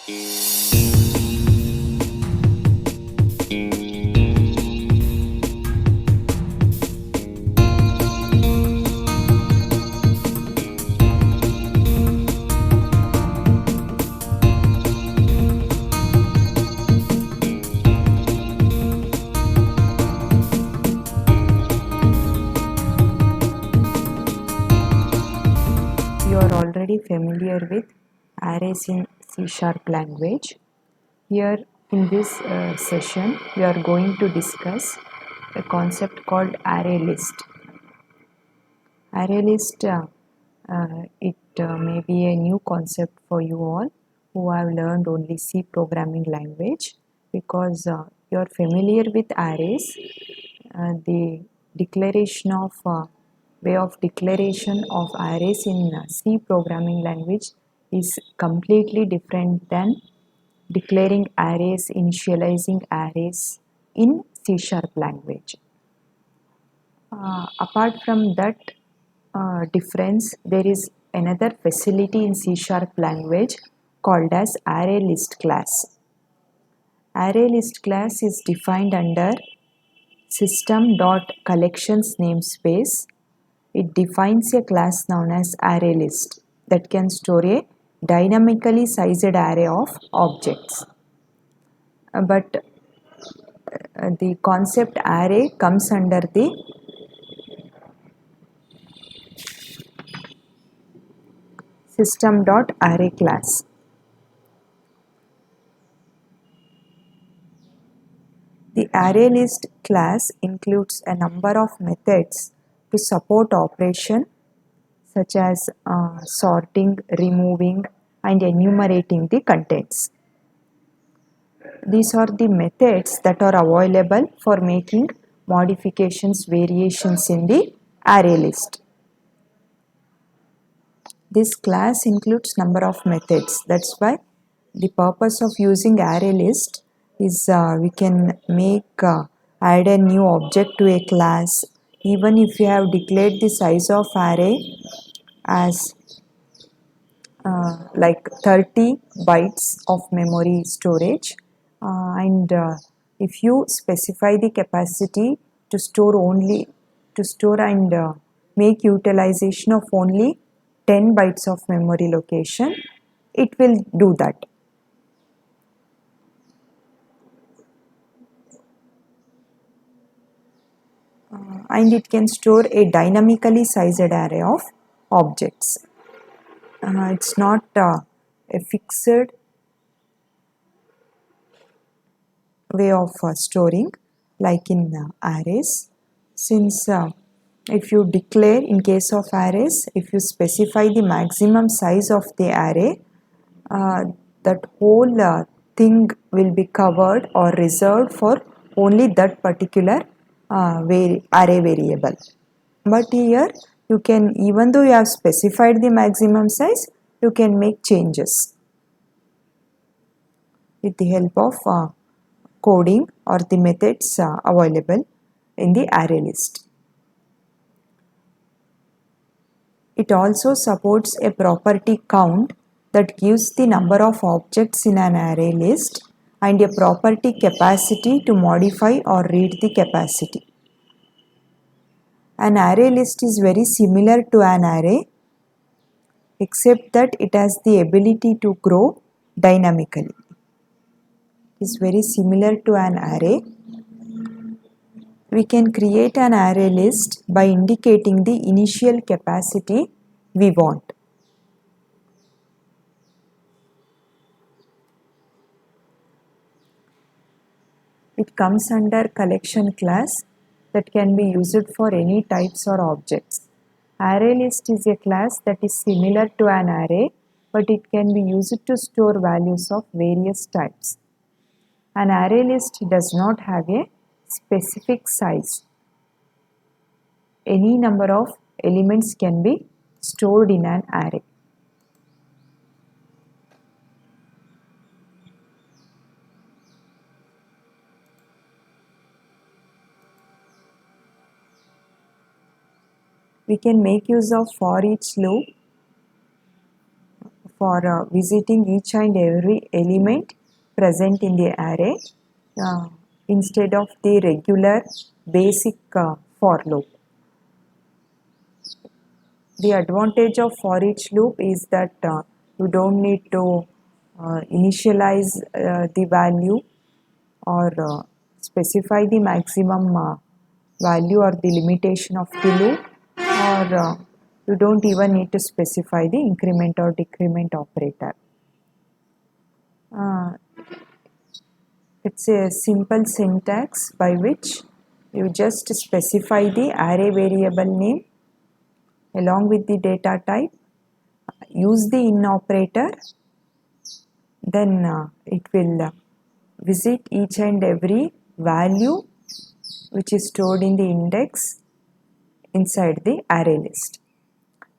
You are already familiar with arrays in C# language. Here in this session, we are going to discuss a concept called array list. Array list, it may be a new concept for you all who have learned only C programming language, because you are familiar with arrays. The declaration of way of declaration of arrays in C programming language is completely different than declaring arrays, initializing arrays in C# language. Apart from that difference, there is another facility in C# language called as array list class. Array list class is defined under system.collections namespace. It defines a class known as array list that can store a dynamically sized array of objects. But the concept array comes under the system.array class. The array list class includes a number of methods to support operation such as sorting, removing, and enumerating the contents. These are the methods that are available for making modifications, variations in the array list. This class includes number of methods. That's why the purpose of using array list is we can add a new object to a class. Even if you have declared the size of array as like 30 bytes of memory storage, and if you specify the capacity to store and make utilization of only 10 bytes of memory location, it will do that. And it can store a dynamically sized array of objects. It's not a fixed way of storing like in arrays, since if you declare, in case of arrays, if you specify the maximum size of the array, that whole thing will be covered or reserved for only that particular array variable. But here you can, even though you have specified the maximum size, you can make changes with the help of coding or the methods available in the array list. It also supports a property count that gives the number of objects in an array list and a property capacity to modify or read the capacity. An array list is very similar to an array, except that it has the ability to grow dynamically. It is very similar to an array. We can create an array list by indicating the initial capacity we want. It comes under collection class that can be used for any types or objects. Array list is a class that is similar to an array, but it can be used to store values of various types. An array list does not have a specific size. Any number of elements can be stored in an array. We can make use of for each loop. for visiting each and every element present in the array instead of the regular basic for loop. The advantage of for each loop is that you don't need to initialize the value or specify the maximum value or the limitation of the loop, or you don't even need to specify the increment or decrement operator. Uh, it's a simple syntax by which you just specify the array variable name along with the data type, use the in operator, then it will visit each and every value which is stored in the index inside the array list.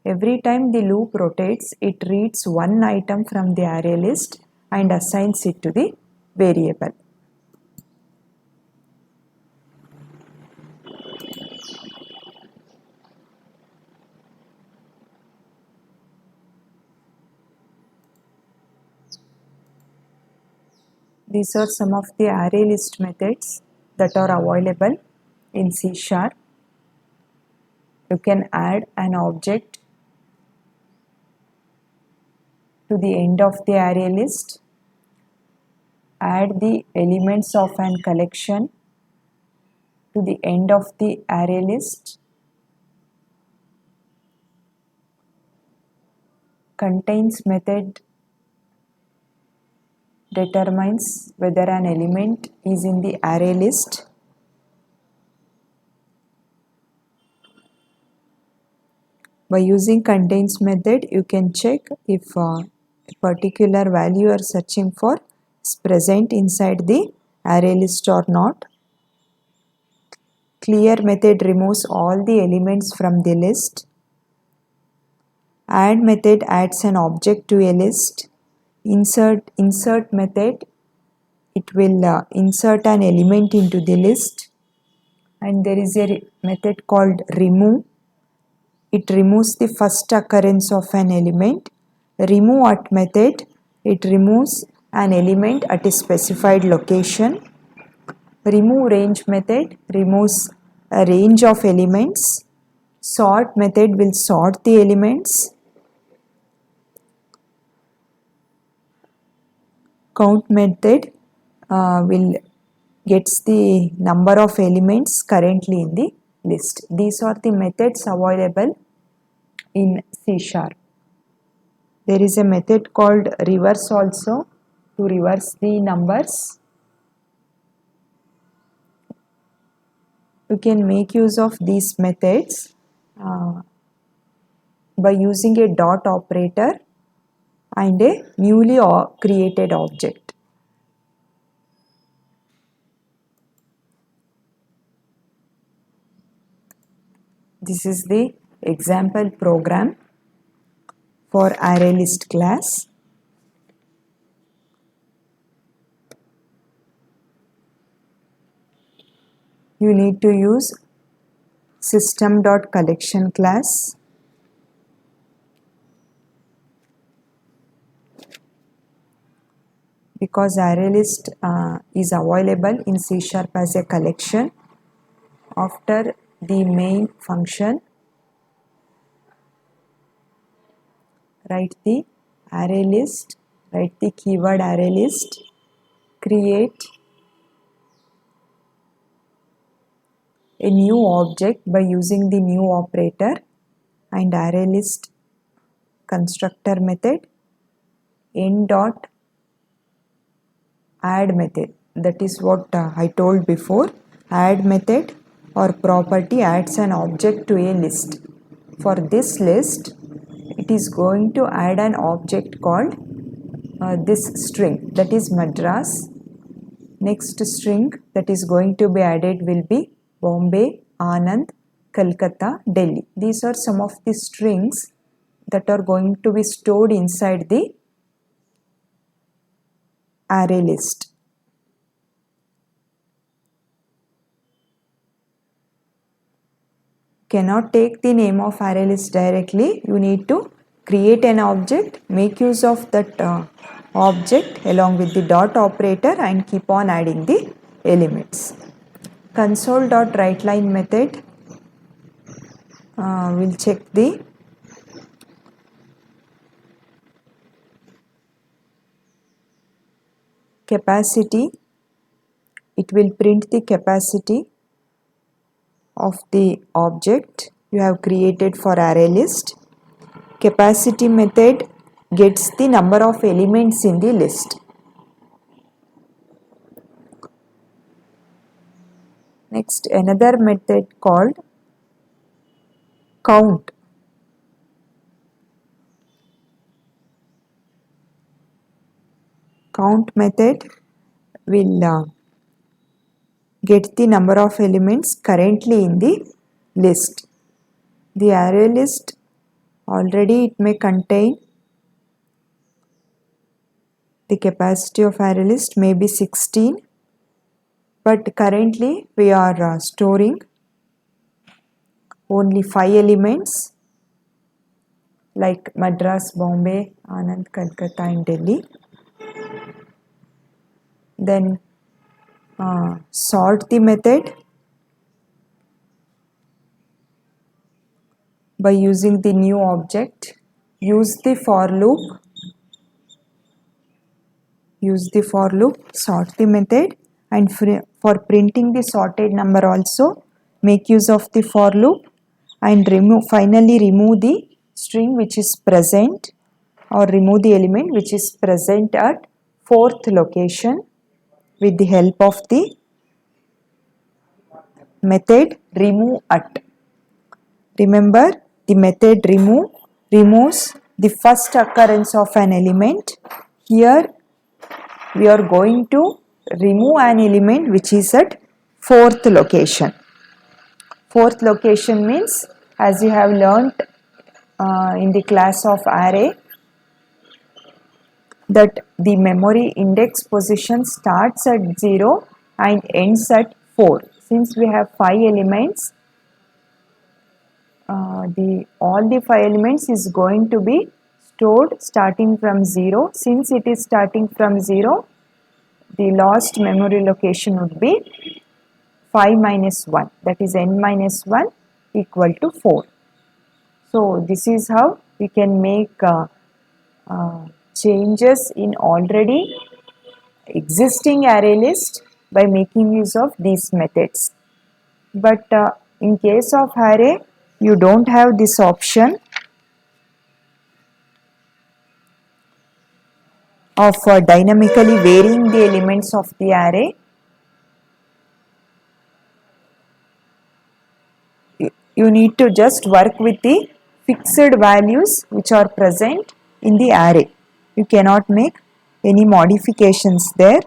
Every time the loop rotates, it reads one item from the array list and assigns it to the variable. These are some of the array list methods that are available in C#. You can add an object to the end of the array list, add the elements of an collection to the end of the array list, contains method determines whether an element is in the array list. By using contains method, you can check if a particular value you are searching for is present inside the array list or not. Clear method removes all the elements from the list. Add method adds an object to a list. Insert method, it will insert an element into the list. And there is a method called remove. It removes the first occurrence of an element. Remove at method, it removes an element at a specified location. Remove range method removes a range of elements. Sort method will sort the elements. Count method will gets the number of elements currently in the list. These are the methods available in C#. There is a method called reverse also to reverse the numbers. You can make use of these methods by using a dot operator and a newly created object. This is the example program for ArrayList class. You need to use system.collection class. Because ArrayList is available in C# as a collection, after the main function, write the ArrayList, write the keyword ArrayList, create a new object by using the new operator and ArrayList constructor method, end dot add method. That is what I told before. Add method or property adds an object to a list. For this list, it is going to add an object called this string, that is Madras. Next string that is going to be added will be Bombay, Anand, Calcutta, Delhi. These are some of the strings that are going to be stored inside the array list. Cannot take the name of array list directly, you need to create an object, make use of that object along with the dot operator and keep on adding the elements. Console.writeLine method will check the capacity. It will print the capacity of the object you have created for array list. Capacity method gets the number of elements in the list. Next, another method called count. Count method will get the number of elements currently in the list. The array list already it may contain the capacity of array list may be 16, but currently we are storing only 5 elements like Madras, Bombay, Anand, Kolkata and Delhi. Then sort the method by using the new object. Use the for loop, sort the method, and for printing the sorted number also make use of the for loop, and finally remove the string which is present, or remove the element which is present at 4th location with the help of the method remove at. Remember, the method remove removes the first occurrence of an element. Here we are going to remove an element which is at 4th location. 4th location means, as you have learnt in the class of array, that the memory index position starts at 0 and ends at 4. Since we have 5 elements, all the 5 elements is going to be stored starting from 0. Since it is starting from 0, the last memory location would be 5 minus 1, that is n minus 1 equal to 4. So this is how we can make changes in already existing array list by making use of these methods. But in case of array, you don't have this option of dynamically varying the elements of the array. You need to just work with the fixed values which are present in the array. You cannot make any modifications there.